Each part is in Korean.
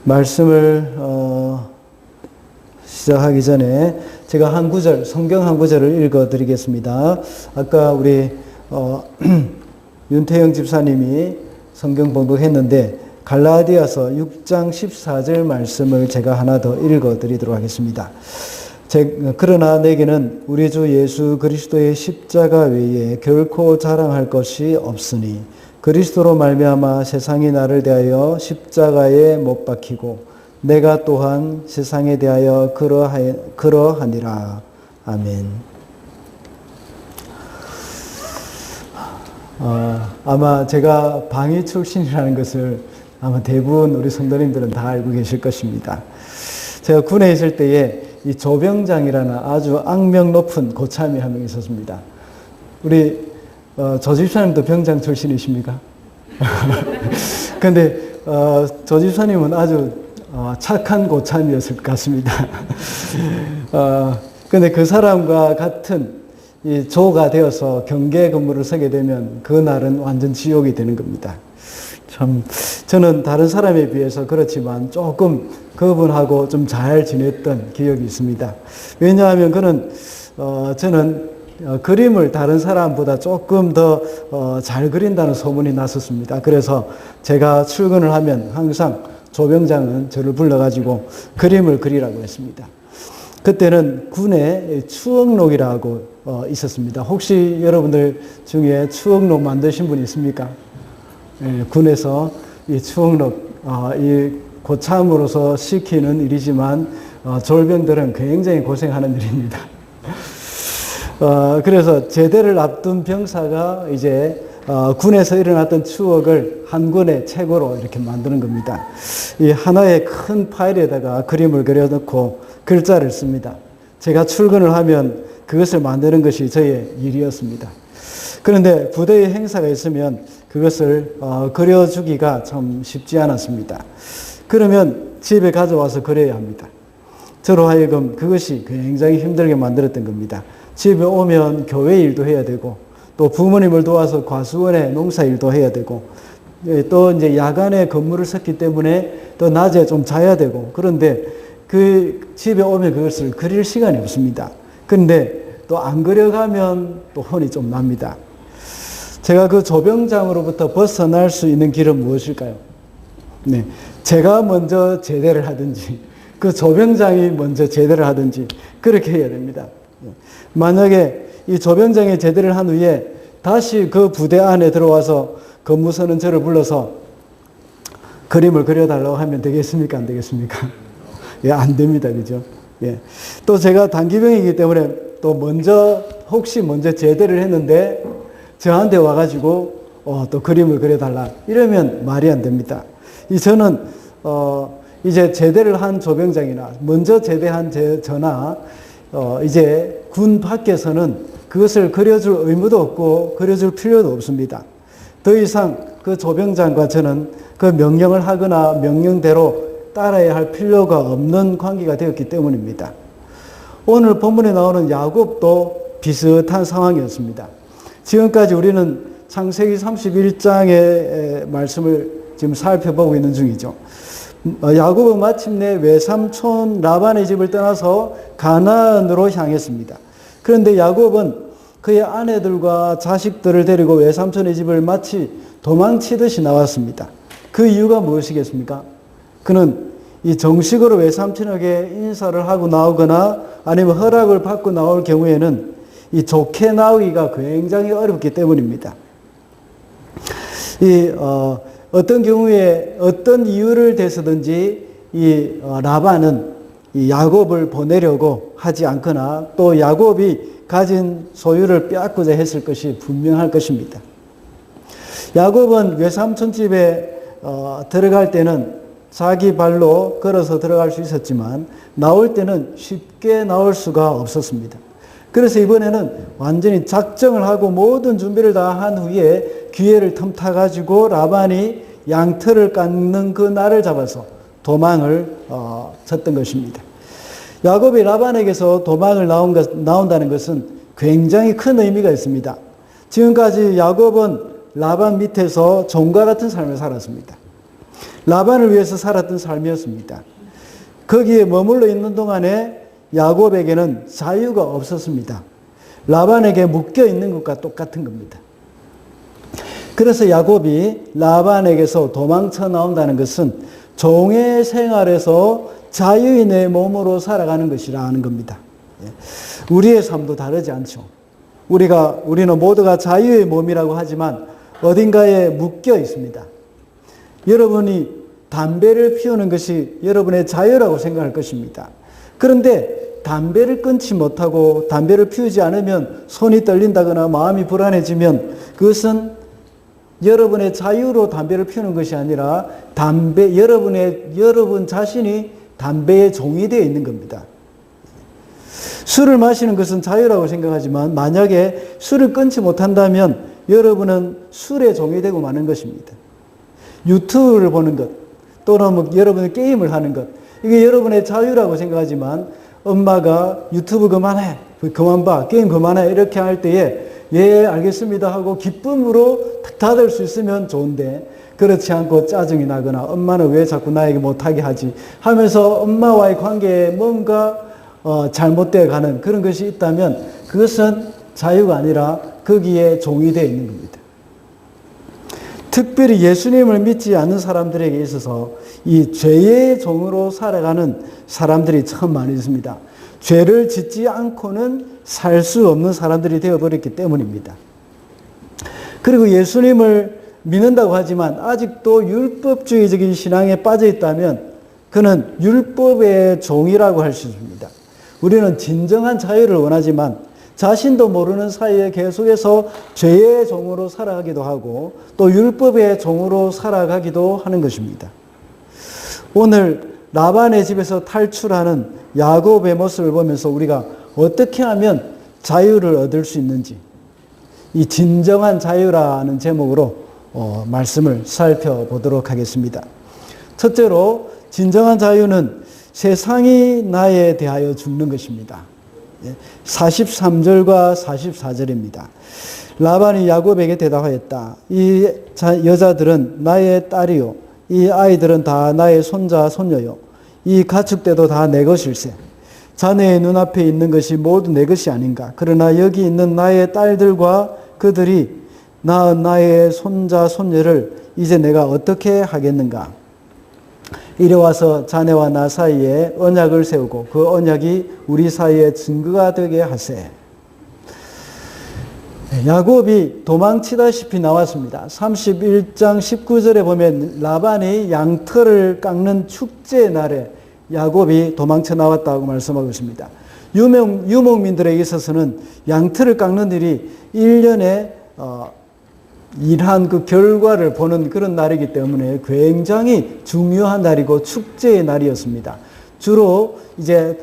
말씀을 시작하기 전에 제가 한 구절, 성경 한 구절을 읽어드리겠습니다. 아까 우리 윤태영 집사님이 성경 봉독했는데 갈라디아서 6장 14절 말씀을 제가 하나 더 읽어드리도록 하겠습니다. 그러나 내게는 우리 주 예수 그리스도의 십자가 외에 결코 자랑할 것이 없으니 그리스도로 말미암아 세상이 나를 대하여 십자가에 못 박히고 내가 또한 세상에 대하여 그러하니라. 아멘. 아마 제가 방위 출신이라는 것을 아마 대부분 우리 성도님들은 다 알고 계실 것입니다. 제가 군에 있을 때에 이 조병장이라는 아주 악명 높은 고참이 한 명 있었습니다. 우리 조 집사님도 병장 출신이십니까? 근데 조 집사님은 아주 착한 고참이었을 것 같습니다. 근데 그 사람과 같은 이 조가 되어서 경계 근무를 서게 되면 그날은 완전 지옥이 되는 겁니다. 참 저는 다른 사람에 비해서 그렇지만 조금 그분하고 좀 잘 지냈던 기억이 있습니다. 왜냐하면 저는 그림을 다른 사람보다 조금 더 잘 그린다는 소문이 났었습니다. 그래서 제가 출근을 하면 항상 조병장은 저를 불러가지고 그림을 그리라고 했습니다. 그때는 군에 추억록이라고 있었습니다. 혹시 여러분들 중에 추억록 만드신 분 있습니까? 네, 군에서 이 추억록, 이 고참으로서 시키는 일이지만 졸병들은 굉장히 고생하는 일입니다. 그래서 제대를 앞둔 병사가 이제 군에서 일어났던 추억을 한 권의 책으로 이렇게 만드는 겁니다. 이 하나의 큰 파일에다가 그림을 그려놓고 글자를 씁니다. 제가 출근을 하면 그것을 만드는 것이 저의 일이었습니다. 그런데 부대의 행사가 있으면 그것을 그려주기가 참 쉽지 않았습니다. 그러면 집에 가져와서 그려야 합니다. 저로 하여금 그것이 굉장히 힘들게 만들었던 겁니다. 집에 오면 교회 일도 해야 되고 또 부모님을 도와서 과수원의 농사 일도 해야 되고 또 이제 야간에 근무를 섰기 때문에 또 낮에 좀 자야 되고 그런데 그 집에 오면 그것을 그릴 시간이 없습니다. 그런데 또 안 그려가면 또 혼이 좀 납니다. 제가 그 조병장으로부터 벗어날 수 있는 길은 무엇일까요? 네, 제가 먼저 제대를 하든지 그 조병장이 먼저 제대를 하든지 그렇게 해야 됩니다. 만약에 이 조병장이 제대를 한 후에 다시 그 부대 안에 들어와서 근무서는 저를 불러서 그림을 그려달라고 하면 되겠습니까? 안 되겠습니까? 예, 안 됩니다. 그죠? 예. 또 제가 단기병이기 때문에 또 혹시 먼저 제대를 했는데 저한테 와가지고 또 그림을 그려달라. 이러면 말이 안 됩니다. 저는 이제 제대를 한 조병장이나 먼저 제대한 저나 이제 군 밖에서는 그것을 그려줄 의무도 없고 그려줄 필요도 없습니다. 더 이상 그 조병장과 저는 그 명령을 하거나 명령대로 따라야 할 필요가 없는 관계가 되었기 때문입니다. 오늘 본문에 나오는 야곱도 비슷한 상황이었습니다. 지금까지 우리는 창세기 31장의 말씀을 지금 살펴보고 있는 중이죠. 야곱은 마침내 외삼촌 라반의 집을 떠나서 가나안으로 향했습니다. 그런데 야곱은 그의 아내들과 자식들을 데리고 외삼촌의 집을 마치 도망치듯이 나왔습니다. 그 이유가 무엇이겠습니까? 그는 이 정식으로 외삼촌에게 인사를 하고 나오거나 아니면 허락을 받고 나올 경우에는 이 좋게 나오기가 굉장히 어렵기 때문입니다. 어떤 경우에 어떤 이유를 대서든지 이 라반은 이 야곱을 보내려고 하지 않거나 또 야곱이 가진 소유를 빼앗고자 했을 것이 분명할 것입니다. 야곱은 외삼촌 집에 들어갈 때는 자기 발로 걸어서 들어갈 수 있었지만 나올 때는 쉽게 나올 수가 없었습니다. 그래서 이번에는 완전히 작정을 하고 모든 준비를 다 한 후에 기회를 틈타가지고 라반이 양털을 깎는 그 날을 잡아서 도망을 쳤던 것입니다. 야곱이 라반에게서 도망을 나온다는 것은 굉장히 큰 의미가 있습니다. 지금까지 야곱은 라반 밑에서 종과 같은 삶을 살았습니다. 라반을 위해서 살았던 삶이었습니다. 거기에 머물러 있는 동안에 야곱에게는 자유가 없었습니다. 라반에게 묶여 있는 것과 똑같은 겁니다. 그래서 야곱이 라반에게서 도망쳐 나온다는 것은 종의 생활에서 자유인의 몸으로 살아가는 것이라는 겁니다. 우리의 삶도 다르지 않죠. 우리는 모두가 자유의 몸이라고 하지만 어딘가에 묶여 있습니다. 여러분이 담배를 피우는 것이 여러분의 자유라고 생각할 것입니다. 그런데 담배를 끊지 못하고 담배를 피우지 않으면 손이 떨린다거나 마음이 불안해지면 그것은 여러분의 자유로 담배를 피우는 것이 아니라 여러분 자신이 담배의 종이 되어 있는 겁니다. 술을 마시는 것은 자유라고 생각하지만 만약에 술을 끊지 못한다면 여러분은 술의 종이 되고 마는 것입니다. 유튜브를 보는 것 또는 여러분의 게임을 하는 것 이게 여러분의 자유라고 생각하지만 엄마가 유튜브 그만해, 그만 봐, 게임 그만해 이렇게 할 때에 예 알겠습니다 하고 기쁨으로 닫을 수 있으면 좋은데 그렇지 않고 짜증이 나거나 엄마는 왜 자꾸 나에게 못하게 하지 하면서 엄마와의 관계에 뭔가 잘못되어 가는 그런 것이 있다면 그것은 자유가 아니라 거기에 종이 되어 있는 겁니다. 특별히 예수님을 믿지 않는 사람들에게 있어서 이 죄의 종으로 살아가는 사람들이 참 많이 있습니다. 죄를 짓지 않고는 살 수 없는 사람들이 되어버렸기 때문입니다. 그리고 예수님을 믿는다고 하지만 아직도 율법주의적인 신앙에 빠져 있다면 그는 율법의 종이라고 할 수 있습니다. 우리는 진정한 자유를 원하지만 자신도 모르는 사이에 계속해서 죄의 종으로 살아가기도 하고 또 율법의 종으로 살아가기도 하는 것입니다. 오늘 라반의 집에서 탈출하는 야곱의 모습을 보면서 우리가 어떻게 하면 자유를 얻을 수 있는지 이 진정한 자유라는 제목으로 말씀을 살펴보도록 하겠습니다. 첫째로 진정한 자유는 세상이 나에 대하여 죽는 것입니다. 43절과 44절입니다. 라반이 야곱에게 대답하였다. 이 여자들은 나의 딸이요. 이 아이들은 다 나의 손자, 손녀요. 이 가축대도 다 내 것일세. 자네의 눈앞에 있는 것이 모두 내 것이 아닌가. 그러나 여기 있는 나의 딸들과 그들이 낳은 나의 손자, 손녀를 이제 내가 어떻게 하겠는가. 이리 와서 자네와 나 사이에 언약을 세우고 그 언약이 우리 사이에 증거가 되게 하세. 야곱이 도망치다시피 나왔습니다. 31장 19절에 보면 라반이 양털을 깎는 축제 날에 야곱이 도망쳐 나왔다고 말씀하고 있습니다. 유목민들에게 있어서는 양털을 깎는 일이 1년에 일한 그 결과를 보는 그런 날이기 때문에 굉장히 중요한 날이고 축제의 날이었습니다. 주로 이제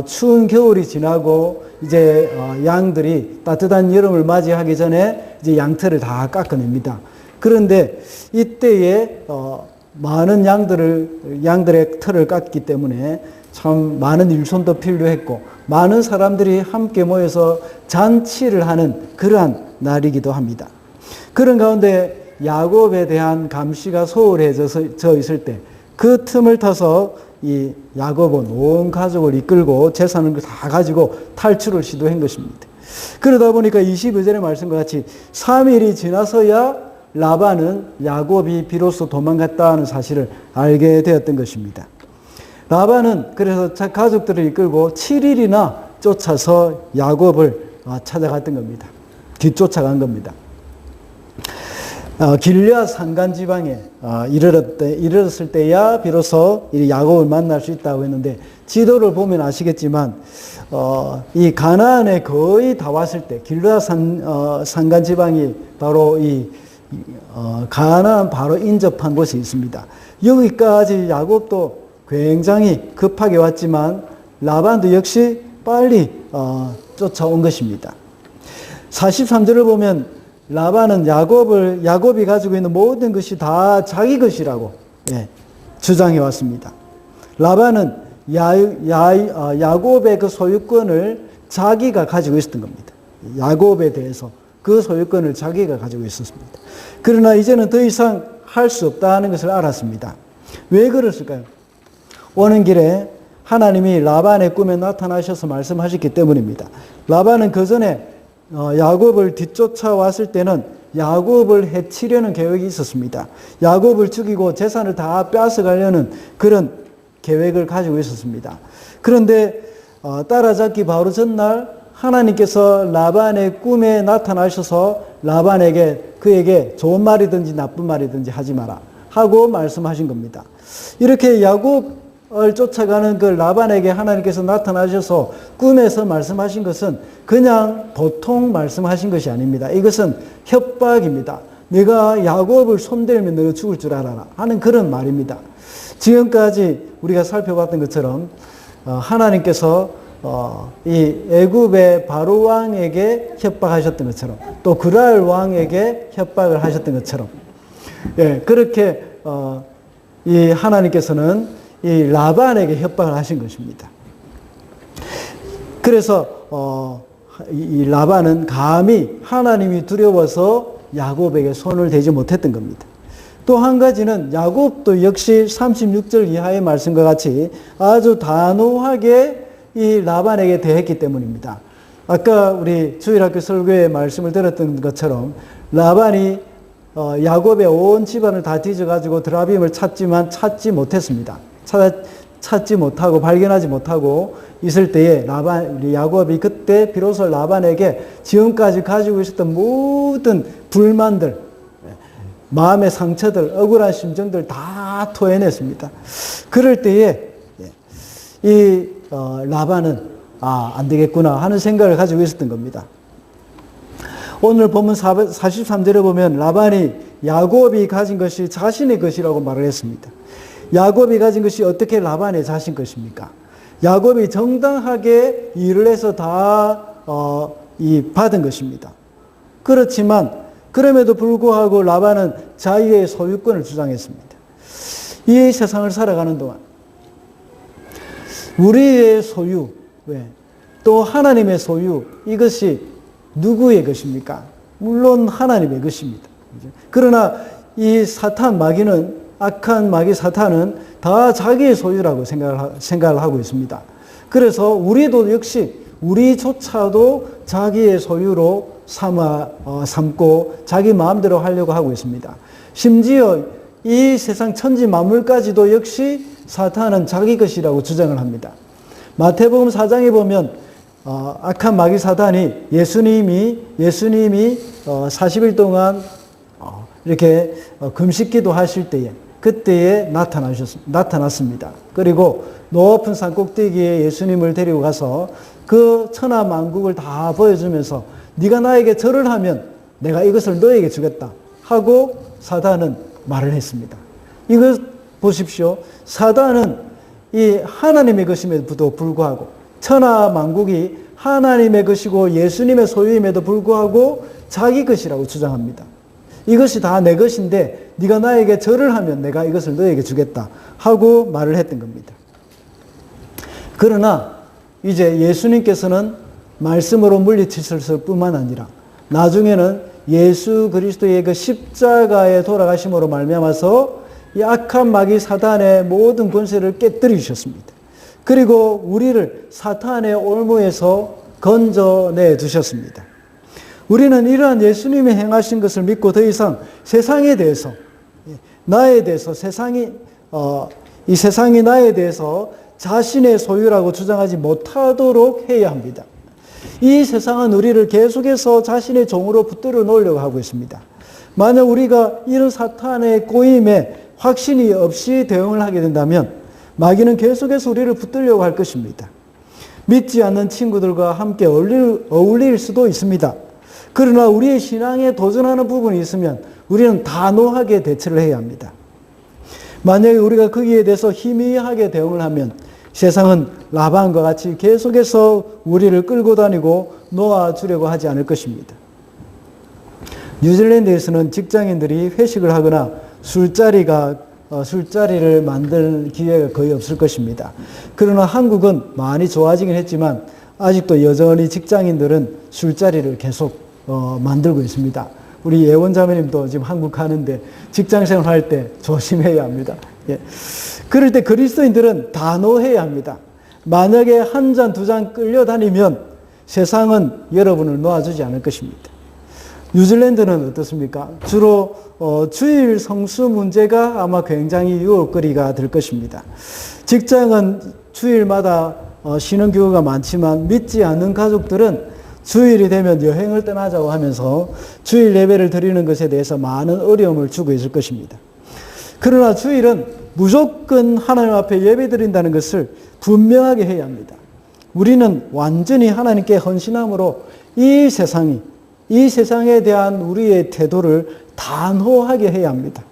추운 겨울이 지나고 이제 양들이 따뜻한 여름을 맞이하기 전에 이제 양털을 다 깎아냅니다. 그런데 이때에 많은 양들의 털을 깎기 때문에 참 많은 일손도 필요했고 많은 사람들이 함께 모여서 잔치를 하는 그러한 날이기도 합니다. 그런 가운데 야곱에 대한 감시가 소홀해져 있을 때 그 틈을 타서 이 야곱은 온 가족을 이끌고 재산을 다 가지고 탈출을 시도한 것입니다. 그러다 보니까 22절의 말씀과 같이 3일이 지나서야 라반은 야곱이 비로소 도망갔다는 사실을 알게 되었던 것입니다. 라반은 그래서 가족들을 이끌고 7일이나 쫓아서 야곱을 찾아갔던 겁니다. 뒤쫓아간 겁니다. 길르앗 산간 지방에 이르렀을 때야 비로소 야곱을 만날 수 있다고 했는데 지도를 보면 아시겠지만 이 가나안에 거의 다 왔을 때 길르앗 산간 지방이 바로 이 가나안 바로 인접한 곳이 있습니다. 여기까지 야곱도 굉장히 급하게 왔지만 라반도 역시 빨리 쫓아온 것입니다. 43절을 보면 라반은 야곱이 가지고 있는 모든 것이 다 자기 것이라고 주장해 왔습니다. 라반은 야곱의 그 소유권을 자기가 가지고 있었던 겁니다. 야곱에 대해서 그 소유권을 자기가 가지고 있었습니다. 그러나 이제는 더 이상 할 수 없다는 것을 알았습니다. 왜 그랬을까요? 오는 길에 하나님이 라반의 꿈에 나타나셔서 말씀하셨기 때문입니다. 라반은 그 전에 야곱을 뒤쫓아왔을 때는 야곱을 해치려는 계획이 있었습니다. 야곱을 죽이고 재산을 다 빼앗아가려는 그런 계획을 가지고 있었습니다. 그런데 따라잡기 바로 전날 하나님께서 라반의 꿈에 나타나셔서 라반에게 그에게 좋은 말이든지 나쁜 말이든지 하지 마라 하고 말씀하신 겁니다. 이렇게 야곱을 쫓아가는 그 라반에게 하나님께서 나타나셔서 꿈에서 말씀하신 것은 그냥 보통 말씀하신 것이 아닙니다. 이것은 협박입니다. 네가 야곱을 손대면 너가 죽을 줄 알아라 하는 그런 말입니다. 지금까지 우리가 살펴봤던 것처럼 하나님께서 이 애굽의 바로 왕에게 협박하셨던 것처럼 또 그랄 왕에게 협박을 하셨던 것처럼 그렇게 이 하나님께서는 이 라반에게 협박을 하신 것입니다. 그래서 이 라반은 감히 하나님이 두려워서 야곱에게 손을 대지 못했던 겁니다. 또 한 가지는 야곱도 역시 36절 이하의 말씀과 같이 아주 단호하게 이 라반에게 대했기 때문입니다. 아까 우리 주일학교 설교의 말씀을 들었던 것처럼 라반이 야곱의 온 집안을 다 뒤져가지고 드라빔을 찾지만 찾지 못했습니다. 찾지 못하고 발견하지 못하고 있을 때에 야곱이 그때 비로소 라반에게 지금까지 가지고 있었던 모든 불만들, 마음의 상처들, 억울한 심정들 다 토해냈습니다. 그럴 때에 이 라반은 안 되겠구나 하는 생각을 가지고 있었던 겁니다. 오늘 본문 43절에 보면 라반이 야곱이 가진 것이 자신의 것이라고 말을 했습니다. 야곱이 가진 것이 어떻게 라반의 자신 것입니까? 야곱이 정당하게 일을 해서 다 받은 것입니다. 그렇지만 그럼에도 불구하고 라반은 자기의 소유권을 주장했습니다. 이 세상을 살아가는 동안 우리의 소유, 또 하나님의 소유, 이것이 누구의 것입니까? 물론 하나님의 것입니다. 그러나 이 사탄, 악한 마귀 사탄은 다 자기의 소유라고 생각을 하고 있습니다. 그래서 우리도 역시 우리조차도 자기의 소유로 삼고 자기 마음대로 하려고 하고 있습니다. 심지어 이 세상 천지 만물까지도 역시 사탄은 자기 것이라고 주장을 합니다. 마태복음 4장에 보면 악한 마귀 사탄이 예수님이 40일 동안 이렇게 금식기도 하실 때에 그때에 나타났습니다. 그리고 높은 산 꼭대기에 예수님을 데리고 가서 그 천하 만국을 다 보여주면서 네가 나에게 절을 하면 내가 이것을 너에게 주겠다 하고 사단은 말을 했습니다. 이거 보십시오. 사단은 이 하나님의 것임에도 불구하고 천하 만국이 하나님의 것이고 예수님의 소유임에도 불구하고 자기 것이라고 주장합니다. 이것이 다 내 것인데 네가 나에게 절을 하면 내가 이것을 너에게 주겠다 하고 말을 했던 겁니다. 그러나 이제 예수님께서는 말씀으로 물리치실 뿐만 아니라 나중에는 예수 그리스도의 그 십자가에 돌아가심으로 말미암아서 이 악한 마귀 사탄의 모든 권세를 깨뜨리셨습니다. 그리고 우리를 사탄의 올무에서 건져내 주셨습니다. 우리는 이러한 예수님이 행하신 것을 믿고 더 이상 세상에 대해서, 나에 대해서 이 세상이 나에 대해서 자신의 소유라고 주장하지 못하도록 해야 합니다. 이 세상은 우리를 계속해서 자신의 종으로 붙들어 놓으려고 하고 있습니다. 만약 우리가 이런 사탄의 꼬임에 확신이 없이 대응을 하게 된다면 마귀는 계속해서 우리를 붙들려고 할 것입니다. 믿지 않는 친구들과 함께 어울릴 수도 있습니다. 그러나 우리의 신앙에 도전하는 부분이 있으면 우리는 단호하게 대처를 해야 합니다. 만약에 우리가 거기에 대해서 희미하게 대응을 하면 세상은 라반과 같이 계속해서 우리를 끌고 다니고 놓아주려고 하지 않을 것입니다. 뉴질랜드에서는 직장인들이 회식을 하거나 술자리를 만들 기회가 거의 없을 것입니다. 그러나 한국은 많이 좋아지긴 했지만 아직도 여전히 직장인들은 술자리를 계속 만들고 있습니다. 우리 예원자매님도 지금 한국 가는데 직장생활 할 때 조심해야 합니다. 예. 그럴 때 그리스도인들은 단호해야 합니다. 만약에 한 잔, 두 잔 끌려다니면 세상은 여러분을 놓아주지 않을 것입니다. 뉴질랜드는 어떻습니까? 주로 주일 성수 문제가 아마 굉장히 유혹거리가 될 것입니다. 직장은 주일마다 쉬는 경우가 많지만 믿지 않는 가족들은 주일이 되면 여행을 떠나자고 하면서 주일 예배를 드리는 것에 대해서 많은 어려움을 주고 있을 것입니다. 그러나 주일은 무조건 하나님 앞에 예배 드린다는 것을 분명하게 해야 합니다. 우리는 완전히 하나님께 헌신함으로 이 세상에 대한 우리의 태도를 단호하게 해야 합니다.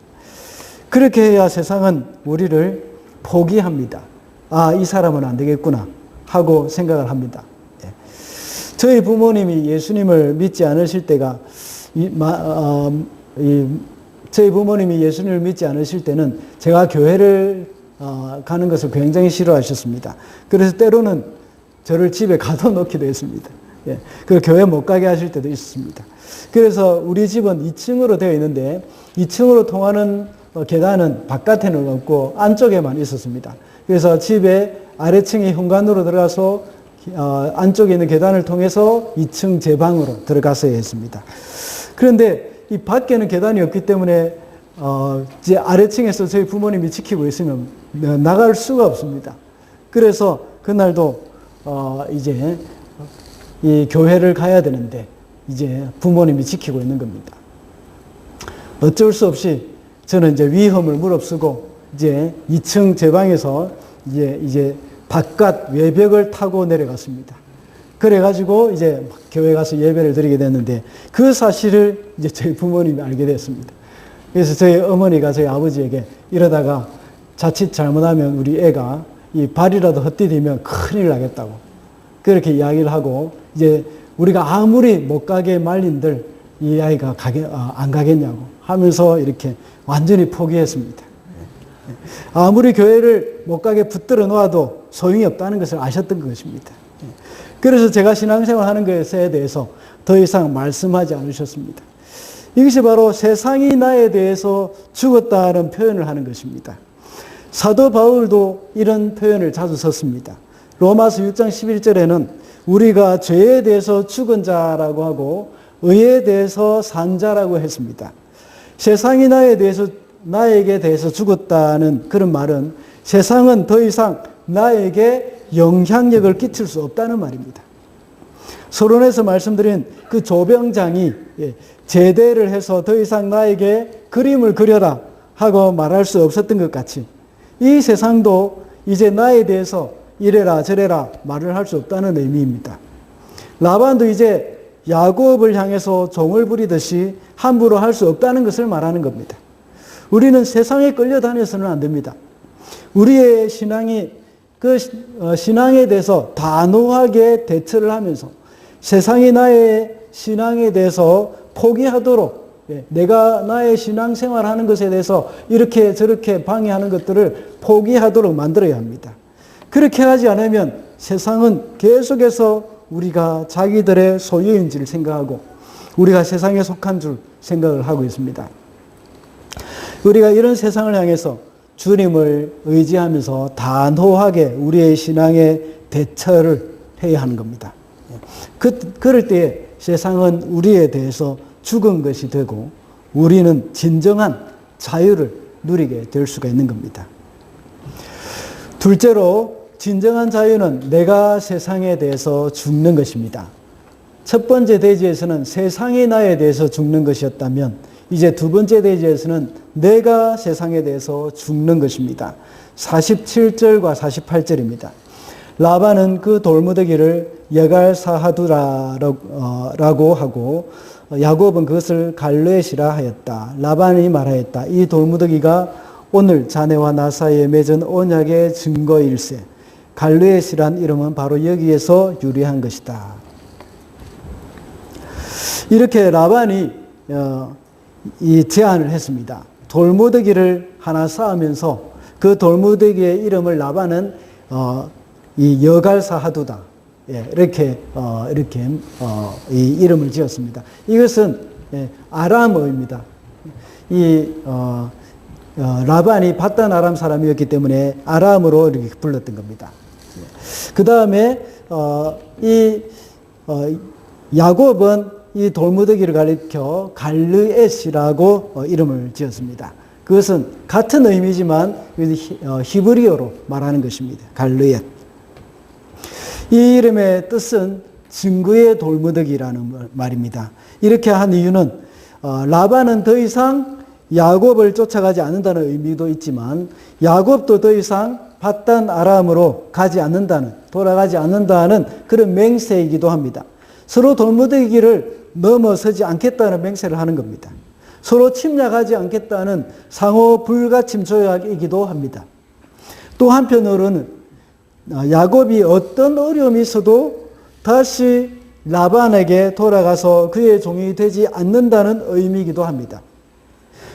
그렇게 해야 세상은 우리를 포기합니다. 아, 이 사람은 안 되겠구나 하고 생각을 합니다. 저희 부모님이 예수님을 믿지 않으실 때가 저희 부모님이 예수님을 믿지 않으실 때는 제가 교회를 가는 것을 굉장히 싫어하셨습니다. 그래서 때로는 저를 집에 가둬놓기도 했습니다. 예, 그 교회 못 가게 하실 때도 있었습니다. 그래서 우리 집은 2층으로 되어 있는데 2층으로 통하는 계단은 바깥에는 없고 안쪽에만 있었습니다. 그래서 집에 아래층의 현관으로 들어가서 안쪽에 있는 계단을 통해서 2층 제 방으로 들어갔어야 했습니다. 그런데 이 밖에는 계단이 없기 때문에 이제 아래층에서 저희 부모님이 지키고 있으면 나갈 수가 없습니다. 그래서 그날도 이제 이 교회를 가야 되는데 이제 부모님이 지키고 있는 겁니다. 어쩔 수 없이 저는 이제 위험을 무릅쓰고 이제 2층 제 방에서 이제 바깥 외벽을 타고 내려갔습니다. 그래가지고 이제 교회 가서 예배를 드리게 됐는데 그 사실을 이제 저희 부모님이 알게 됐습니다. 그래서 저희 어머니가 저희 아버지에게 이러다가 자칫 잘못하면 우리 애가 이 발이라도 헛디디면 큰일 나겠다고 그렇게 이야기를 하고 이제 우리가 아무리 못 가게 말린들 이 아이가 안 가겠냐고 하면서 이렇게 완전히 포기했습니다. 아무리 교회를 못 가게 붙들어 놓아도 소용이 없다는 것을 아셨던 것입니다. 그래서 제가 신앙생활 하는 것에 대해서 더 이상 말씀하지 않으셨습니다. 이것이 바로 세상이 나에 대해서 죽었다는 표현을 하는 것입니다. 사도 바울도 이런 표현을 자주 썼습니다. 로마서 6장 11절에는 우리가 죄에 대해서 죽은 자라고 하고 의에 대해서 산 자라고 했습니다. 세상이 나에게 대해서 죽었다는 그런 말은 세상은 더 이상 나에게 영향력을 끼칠 수 없다는 말입니다. 서론에서 말씀드린 그 조병장이 제대를 해서 더 이상 나에게 그림을 그려라 하고 말할 수 없었던 것 같이 이 세상도 이제 나에 대해서 이래라 저래라 말을 할 수 없다는 의미입니다. 라반도 이제 야곱을 향해서 종을 부리듯이 함부로 할 수 없다는 것을 말하는 겁니다. 우리는 세상에 끌려다녀서는 안 됩니다. 우리의 신앙이 그 신앙에 대해서 단호하게 대처를 하면서 세상이 나의 신앙에 대해서 포기하도록 내가 나의 신앙생활하는 것에 대해서 이렇게 저렇게 방해하는 것들을 포기하도록 만들어야 합니다. 그렇게 하지 않으면 세상은 계속해서 우리가 자기들의 소유인 줄 생각하고 우리가 세상에 속한 줄 생각을 하고 있습니다. 우리가 이런 세상을 향해서 주님을 의지하면서 단호하게 우리의 신앙에 대처를 해야 하는 겁니다. 그럴 때 세상은 우리에 대해서 죽은 것이 되고 우리는 진정한 자유를 누리게 될 수가 있는 겁니다. 둘째로 진정한 자유는 내가 세상에 대해서 죽는 것입니다. 첫 번째 대지에서는 세상이 나에 대해서 죽는 것이었다면 이제 두 번째 대지에서는 내가 세상에 대해서 죽는 것입니다. 47절과 48절입니다. 라반은 그 돌무더기를 여갈사하두라라고 하고 야곱은 그것을 갈르엣이라 하였다. 라반이 말하였다. 이 돌무더기가 오늘 자네와 나 사이에 맺은 언약의 증거일세. 갈르엣이란 이름은 바로 여기에서 유래한 것이다. 이렇게 라반이 이 제안을 했습니다. 돌무더기를 하나 쌓으면서 그 돌무더기의 이름을 라반은 이 여갈사하두다. 이렇게 이 이름을 지었습니다. 이것은 아람어입니다. 라반이 밧단 아람 사람이었기 때문에 아람으로 이렇게 불렀던 겁니다. 그 다음에 야곱은 이 돌무더기를 가리켜 갈르엣이라고 이름을 지었습니다. 그것은 같은 의미지만 히브리어로 말하는 것입니다. 갈르엣. 이 이름의 뜻은 증거의 돌무더기라는 말입니다. 이렇게 한 이유는 라반은 더 이상 야곱을 쫓아가지 않는다는 의미도 있지만 야곱도 더 이상 밧단 아람으로 돌아가지 않는다는 그런 맹세이기도 합니다. 서로 돌무더기를 넘어서지 않겠다는 맹세를 하는 겁니다. 서로 침략하지 않겠다는 상호 불가침 조약이기도 합니다. 또 한편으로는 야곱이 어떤 어려움이 있어도 다시 라반에게 돌아가서 그의 종이 되지 않는다는 의미이기도 합니다.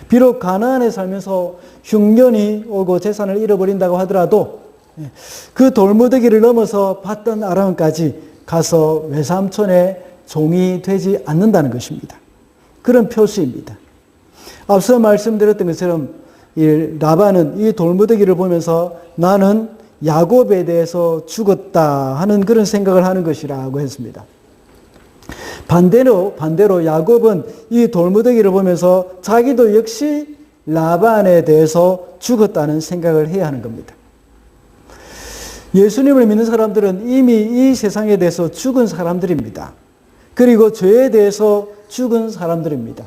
비록 가나안에 살면서 흉년이 오고 재산을 잃어버린다고 하더라도 그 돌무더기를 넘어서 밧단 아람까지 가서 외삼촌의 종이 되지 않는다는 것입니다. 그런 표시입니다. 앞서 말씀드렸던 것처럼 라반은 이 돌무더기를 보면서 나는 야곱에 대해서 죽었다 하는 그런 생각을 하는 것이라고 했습니다. 반대로 야곱은 이 돌무더기를 보면서 자기도 역시 라반에 대해서 죽었다는 생각을 해야 하는 겁니다. 예수님을 믿는 사람들은 이미 이 세상에 대해서 죽은 사람들입니다. 그리고 죄에 대해서 죽은 사람들입니다.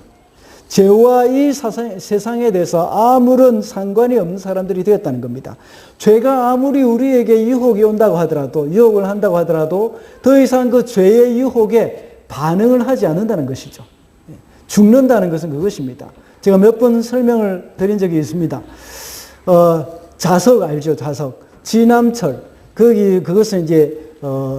죄와 이 세상에 대해서 아무런 상관이 없는 사람들이 되었다는 겁니다. 죄가 아무리 우리에게 유혹이 온다고 하더라도, 유혹을 한다고 하더라도 더 이상 그 죄의 유혹에 반응을 하지 않는다는 것이죠. 죽는다는 것은 그것입니다. 제가 몇 번 설명을 드린 적이 있습니다. 자석 알죠? 자석. 지남철. 그것은 이제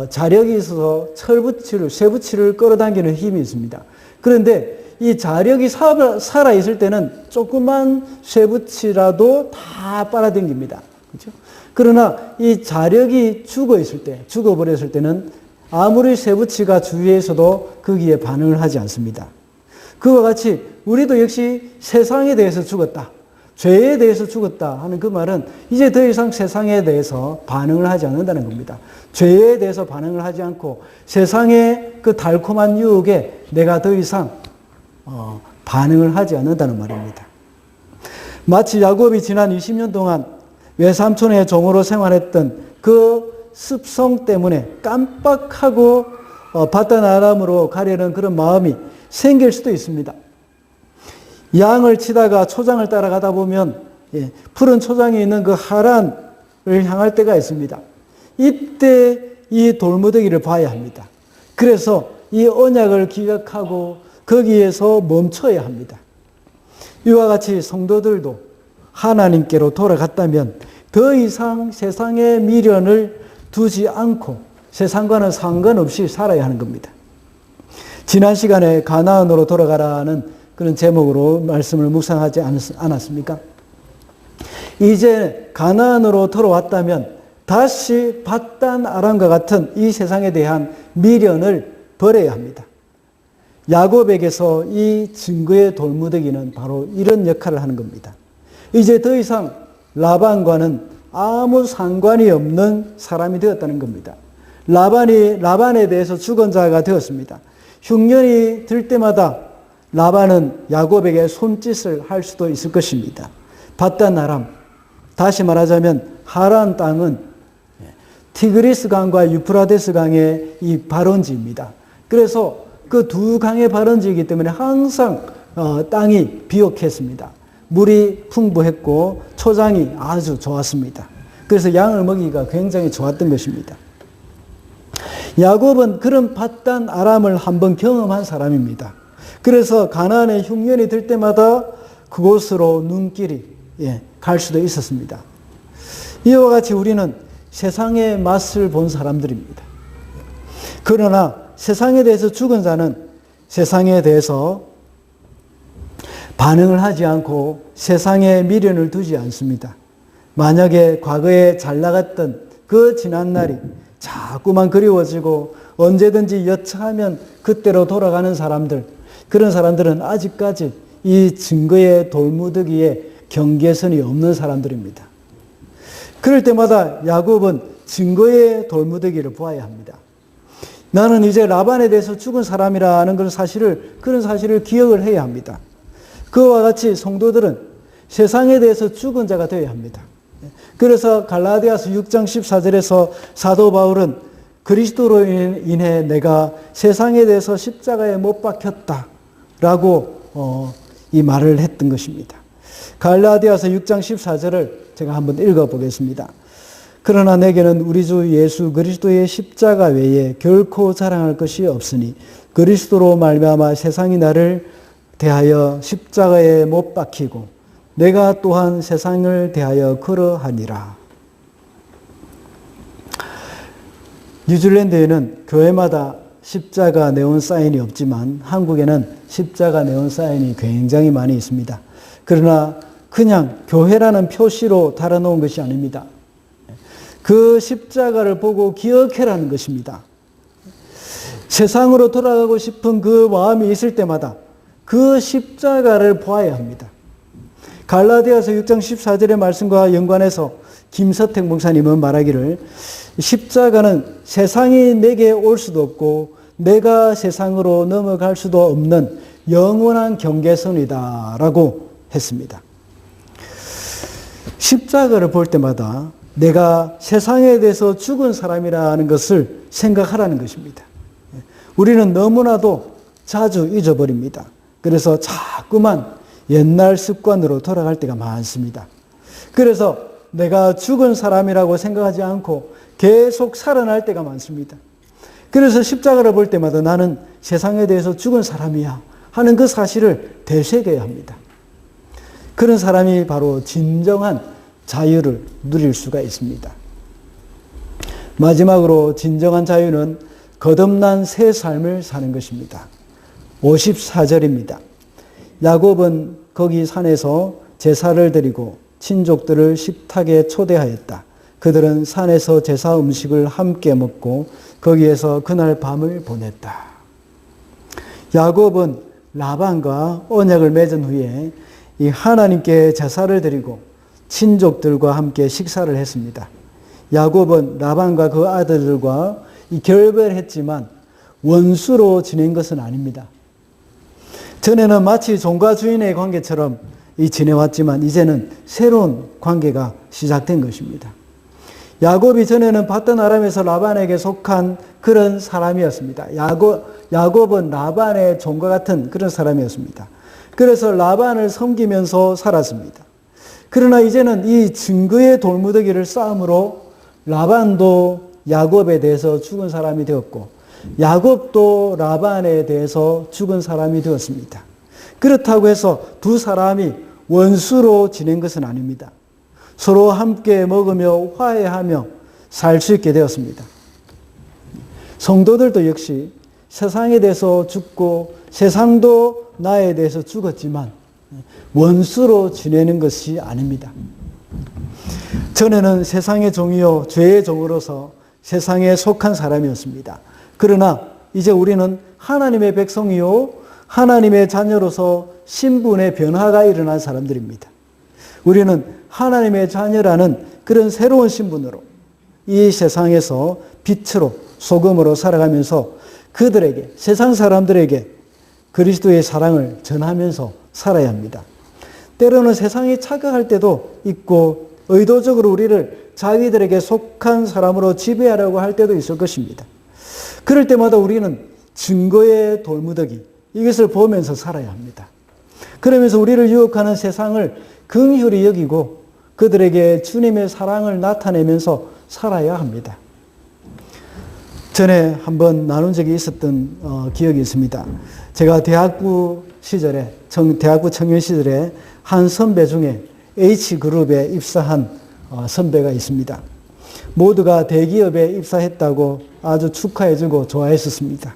자력이 있어서 쇠붙이를 끌어당기는 힘이 있습니다. 그런데 이 자력이 살아있을 때는 조그만 쇠붙이라도 다 빨아당깁니다. 그렇죠? 그러나 이 자력이 죽어버렸을 때는 아무리 쇠붙이가 주위에서도 거기에 반응을 하지 않습니다. 그와 같이 우리도 역시 세상에 대해서 죽었다. 죄에 대해서 죽었다 하는 그 말은 이제 더 이상 세상에 대해서 반응을 하지 않는다는 겁니다. 죄에 대해서 반응을 하지 않고 세상의 그 달콤한 유혹에 내가 더 이상 반응을 하지 않는다는 말입니다. 마치 야곱이 지난 20년 동안 외삼촌의 종으로 생활했던 그 습성 때문에 깜빡하고 밧단 아람으로 가려는 그런 마음이 생길 수도 있습니다. 양을 치다가 초장을 따라가다 보면 푸른 초장이 있는 그 하란을 향할 때가 있습니다. 이때 이 돌무더기를 봐야 합니다. 그래서 이 언약을 기억하고 거기에서 멈춰야 합니다. 이와 같이 성도들도 하나님께로 돌아갔다면 더 이상 세상의 미련을 두지 않고 세상과는 상관없이 살아야 하는 겁니다. 지난 시간에 가나안으로 돌아가라는 그런 제목으로 말씀을 묵상하지 않았습니까? 이제 가나안으로 돌아왔다면 다시 밧단 아람과 같은 이 세상에 대한 미련을 버려야 합니다. 야곱에게서 이 증거의 돌무더기는 바로 이런 역할을 하는 겁니다. 이제 더 이상 라반과는 아무 상관이 없는 사람이 되었다는 겁니다. 라반에 대해서 죽은 자가 되었습니다. 흉년이 들 때마다 라반은 야곱에게 손짓을 할 수도 있을 것입니다. 밧단 아람, 다시 말하자면 하란 땅은 티그리스 강과 유프라데스 강의 이 발원지입니다. 그래서 그 두 강의 발원지이기 때문에 항상 땅이 비옥했습니다. 물이 풍부했고 초장이 아주 좋았습니다. 그래서 양을 먹이기가 굉장히 좋았던 것입니다. 야곱은 그런 밧단 아람을 한번 경험한 사람입니다. 그래서 가나안에 흉년이 들 때마다 그곳으로 눈길이 갈 수도 있었습니다. 이와 같이 우리는 세상의 맛을 본 사람들입니다. 그러나 세상에 대해서 죽은 자는 세상에 대해서 반응을 하지 않고 세상에 미련을 두지 않습니다. 만약에 과거에 잘 나갔던 그 지난 날이 자꾸만 그리워지고 언제든지 여차하면 그때로 돌아가는 사람들, 그런 사람들은 아직까지 이 증거의 돌무더기에 경계선이 없는 사람들입니다. 그럴 때마다 야곱은 증거의 돌무더기를 보아야 합니다. 나는 이제 라반에 대해서 죽은 사람이라는 그런 사실을 기억을 해야 합니다. 그와 같이 성도들은 세상에 대해서 죽은 자가 되어야 합니다. 그래서 갈라디아서 6장 14절에서 사도 바울은 그리스도로 인해 내가 세상에 대해서 십자가에 못 박혔다라고 이 말을 했던 것입니다. 갈라디아서 6장 14절을 제가 한번 읽어보겠습니다. 그러나 내게는 우리 주 예수 그리스도의 십자가 외에 결코 자랑할 것이 없으니 그리스도로 말미암아 세상이 나를 대하여 십자가에 못 박히고 내가 또한 세상을 대하여 그러하니라. 뉴질랜드에는 교회마다 십자가 네온 사인이 없지만 한국에는 십자가 네온 사인이 굉장히 많이 있습니다. 그러나 그냥 교회라는 표시로 달아놓은 것이 아닙니다. 그 십자가를 보고 기억해라는 것입니다. 세상으로 돌아가고 싶은 그 마음이 있을 때마다 그 십자가를 보아야 합니다. 갈라디아서 6장 14절의 말씀과 연관해서 김서택 목사님은 말하기를 십자가는 세상이 내게 올 수도 없고 내가 세상으로 넘어갈 수도 없는 영원한 경계선이다라고 했습니다. 십자가를 볼 때마다 내가 세상에 대해서 죽은 사람이라는 것을 생각하라는 것입니다. 우리는 너무나도 자주 잊어버립니다. 그래서 자꾸만 옛날 습관으로 돌아갈 때가 많습니다. 그래서 내가 죽은 사람이라고 생각하지 않고 계속 살아날 때가 많습니다. 그래서 십자가를 볼 때마다 나는 세상에 대해서 죽은 사람이야 하는 그 사실을 되새겨야 합니다. 그런 사람이 바로 진정한 자유를 누릴 수가 있습니다. 마지막으로 진정한 자유는 거듭난 새 삶을 사는 것입니다. 54절입니다. 야곱은 거기 산에서 제사를 드리고 친족들을 식탁에 초대하였다. 그들은 산에서 제사 음식을 함께 먹고 거기에서 그날 밤을 보냈다. 야곱은 라반과 언약을 맺은 후에 이 하나님께 제사를 드리고 친족들과 함께 식사를 했습니다. 야곱은 라반과 그 아들들과 결별했지만 원수로 지낸 것은 아닙니다. 전에는 마치 종과 주인의 관계처럼 지내왔지만 이제는 새로운 관계가 시작된 것입니다. 야곱이 전에는 밧단 아람에서 라반에게 속한 그런 사람이었습니다. 야곱은 라반의 종과 같은 그런 사람이었습니다. 그래서 라반을 섬기면서 살았습니다. 그러나 이제는 이 증거의 돌무더기를 쌓음으로 라반도 야곱에 대해서 죽은 사람이 되었고 야곱도 라반에 대해서 죽은 사람이 되었습니다. 그렇다고 해서 두 사람이 원수로 지낸 것은 아닙니다. 서로 함께 먹으며 화해하며 살 수 있게 되었습니다. 성도들도 역시 세상에 대해서 죽고 세상도 나에 대해서 죽었지만 원수로 지내는 것이 아닙니다. 전에는 세상의 종이요 죄의 종으로서 세상에 속한 사람이었습니다. 그러나 이제 우리는 하나님의 백성이요 하나님의 자녀로서 신분의 변화가 일어난 사람들입니다. 우리는 하나님의 자녀라는 그런 새로운 신분으로 이 세상에서 빛으로 소금으로 살아가면서 그들에게 세상 사람들에게 그리스도의 사랑을 전하면서 살아야 합니다. 때로는 세상이 착각할 때도 있고 의도적으로 우리를 자기들에게 속한 사람으로 지배하려고 할 때도 있을 것입니다. 그럴 때마다 우리는 증거의 돌무더기 이것을 보면서 살아야 합니다. 그러면서 우리를 유혹하는 세상을 긍휼히 여기고 그들에게 주님의 사랑을 나타내면서 살아야 합니다. 전에 한번 나눈 적이 있었던 기억이 있습니다. 제가 대학부 청년 시절에 한 선배 중에 H그룹에 입사한 선배가 있습니다. 모두가 대기업에 입사했다고 아주 축하해주고 좋아했었습니다.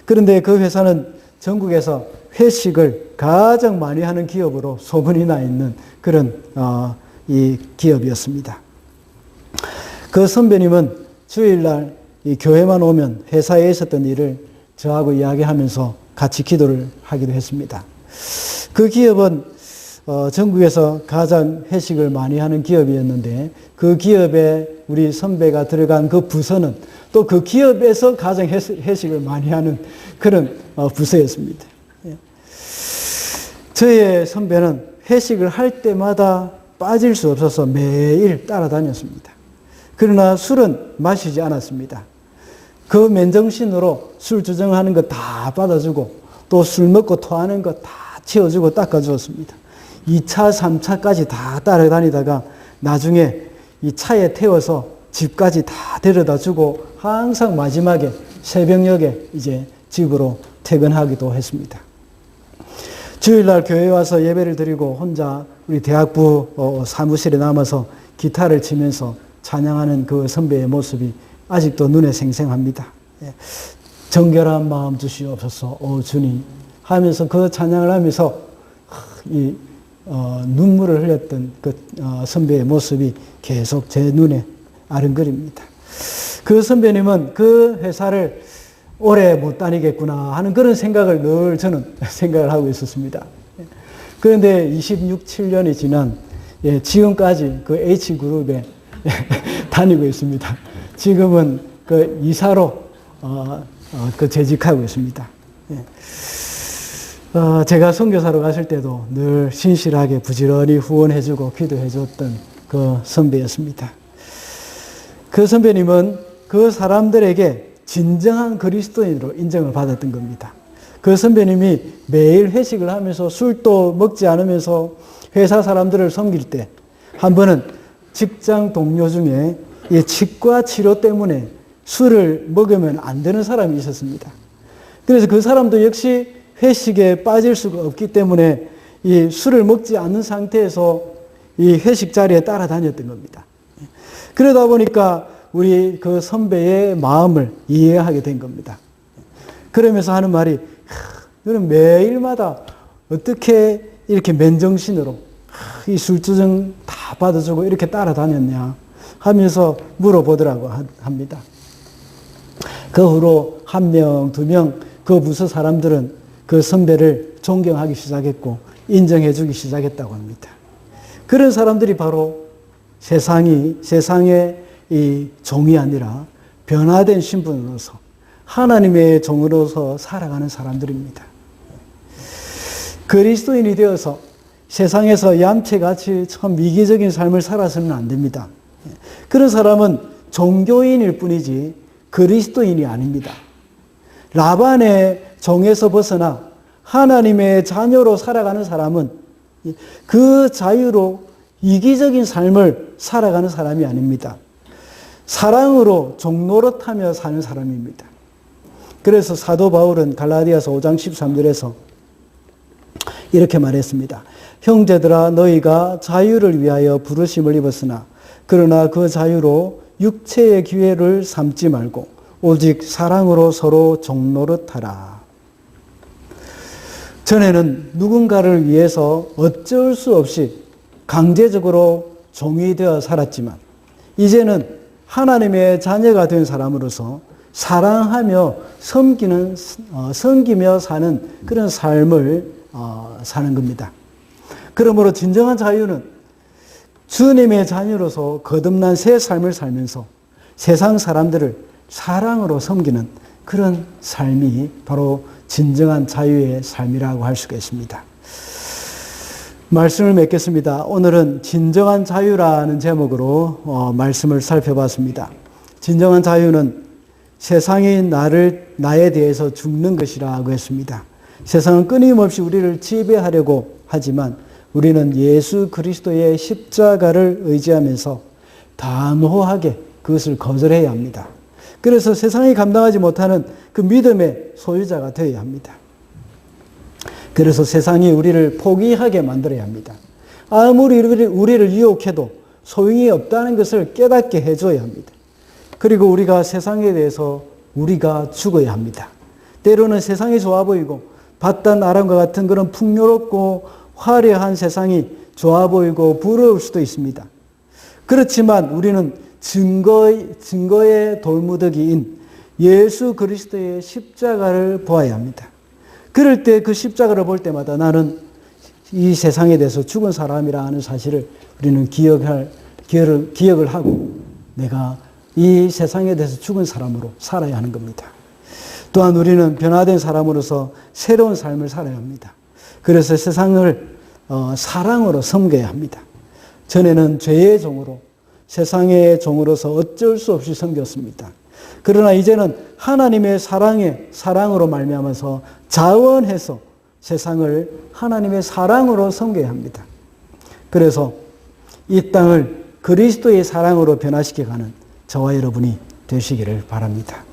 그런데 그 회사는 전국에서 회식을 가장 많이 하는 기업으로 소문이 나 있는 그런 이 기업이었습니다. 그 선배님은 주일날 이 교회만 오면 회사에 있었던 일을 저하고 이야기하면서 같이 기도를 하기도 했습니다. 그 기업은 전국에서 가장 회식을 많이 하는 기업이었는데 그 기업에 우리 선배가 들어간 그 부서는 또 그 기업에서 가장 회식을 많이 하는 그런 부서였습니다. 저의 선배는 회식을 할 때마다 빠질 수 없어서 매일 따라다녔습니다. 그러나 술은 마시지 않았습니다. 그 맨정신으로 술 주정하는 거 다 받아주고 또 술 먹고 토하는 거 다 치워주고 닦아주었습니다. 2차, 3차까지 다 따라다니다가 나중에 이 차에 태워서 집까지 다 데려다 주고 항상 마지막에 새벽녘에 이제 집으로 퇴근하기도 했습니다. 주일날 교회에 와서 예배를 드리고 혼자 우리 대학부 사무실에 남아서 기타를 치면서 찬양하는 그 선배의 모습이 아직도 눈에 생생합니다. 정결한 마음 주시옵소서 오 주님 하면서 그 찬양을 하면서 눈물을 흘렸던 그 선배의 모습이 계속 제 눈에 아른거립니다. 그 선배님은 그 회사를 오래 못 다니겠구나 하는 그런 생각을 늘 저는 생각을 하고 있었습니다. 그런데 26, 7년이 지난 지금까지 그 H그룹에 다니고 있습니다. 지금은 그 이사로 그 재직하고 있습니다. 제가 선교사로 갔을 때도 늘 신실하게 부지런히 후원해주고 기도해줬던 그 선배였습니다. 그 선배님은 그 사람들에게 진정한 그리스도인으로 인정을 받았던 겁니다. 그 선배님이 매일 회식을 하면서 술도 먹지 않으면서 회사 사람들을 섬길 때 한 번은 직장 동료 중에 이 치과 치료 때문에 술을 먹으면 안 되는 사람이 있었습니다. 그래서 그 사람도 역시 회식에 빠질 수가 없기 때문에 이 술을 먹지 않는 상태에서 이 회식 자리에 따라다녔던 겁니다. 그러다 보니까 우리 그 선배의 마음을 이해하게 된 겁니다. 그러면서 하는 말이 너는 매일마다 어떻게 이렇게 맨정신으로 이 술주정 다 받아주고 이렇게 따라다녔냐 하면서 물어보더라고 합니다. 그 후로 1명, 2명 그 부서 사람들은 그 선배를 존경하기 시작했고 인정해주기 시작했다고 합니다. 그런 사람들이 바로 세상의 이 종이 아니라 변화된 신분으로서 하나님의 종으로서 살아가는 사람들입니다. 그리스도인이 되어서 세상에서 얌체같이 참 이기적인 삶을 살아서는 안 됩니다. 그런 사람은 종교인일 뿐이지 그리스도인이 아닙니다. 라반의 종에서 벗어나 하나님의 자녀로 살아가는 사람은 그 자유로 이기적인 삶을 살아가는 사람이 아닙니다. 사랑으로 종노릇하며 사는 사람입니다. 그래서 사도 바울은 갈라디아서 5장 13절에서 이렇게 말했습니다. 형제들아 너희가 자유를 위하여 부르심을 입었으나 그러나 그 자유로 육체의 기회를 삼지 말고 오직 사랑으로 서로 종노릇하라. 전에는 누군가를 위해서 어쩔 수 없이 강제적으로 종이 되어 살았지만 이제는 하나님의 자녀가 된 사람으로서 사랑하며 섬기며 사는 그런 삶을 사는 겁니다. 그러므로 진정한 자유는 주님의 자녀로서 거듭난 새 삶을 살면서 세상 사람들을 사랑으로 섬기는 그런 삶이 바로 진정한 자유의 삶이라고 할 수가 있습니다. 말씀을 맺겠습니다. 오늘은 진정한 자유라는 제목으로 말씀을 살펴봤습니다. 진정한 자유는 세상이 나에 대해서 죽는 것이라고 했습니다. 세상은 끊임없이 우리를 지배하려고 하지만 우리는 예수 그리스도의 십자가를 의지하면서 단호하게 그것을 거절해야 합니다. 그래서 세상이 감당하지 못하는 그 믿음의 소유자가 되어야 합니다. 그래서 세상이 우리를 포기하게 만들어야 합니다. 아무리 우리를 유혹해도 소용이 없다는 것을 깨닫게 해줘야 합니다. 그리고 우리가 세상에 대해서 우리가 죽어야 합니다. 때로는 세상이 좋아 보이고 바단 아람과 같은 그런 풍요롭고 화려한 세상이 좋아 보이고 부러울 수도 있습니다. 그렇지만 우리는 증거의 돌무더기인 예수 그리스도의 십자가를 보아야 합니다. 그럴 때 그 십자가를 볼 때마다 나는 이 세상에 대해서 죽은 사람이라 하는 사실을 우리는 기억을 하고 내가 이 세상에 대해서 죽은 사람으로 살아야 하는 겁니다. 또한 우리는 변화된 사람으로서 새로운 삶을 살아야 합니다. 그래서 세상을 사랑으로 섬겨야 합니다. 전에는 죄의 종으로 세상의 종으로서 어쩔 수 없이 섬겼습니다. 그러나 이제는 하나님의 사랑으로 말미암아서 자원해서 세상을 하나님의 사랑으로 섬겨야 합니다. 그래서 이 땅을 그리스도의 사랑으로 변화시켜가는 저와 여러분이 되시기를 바랍니다.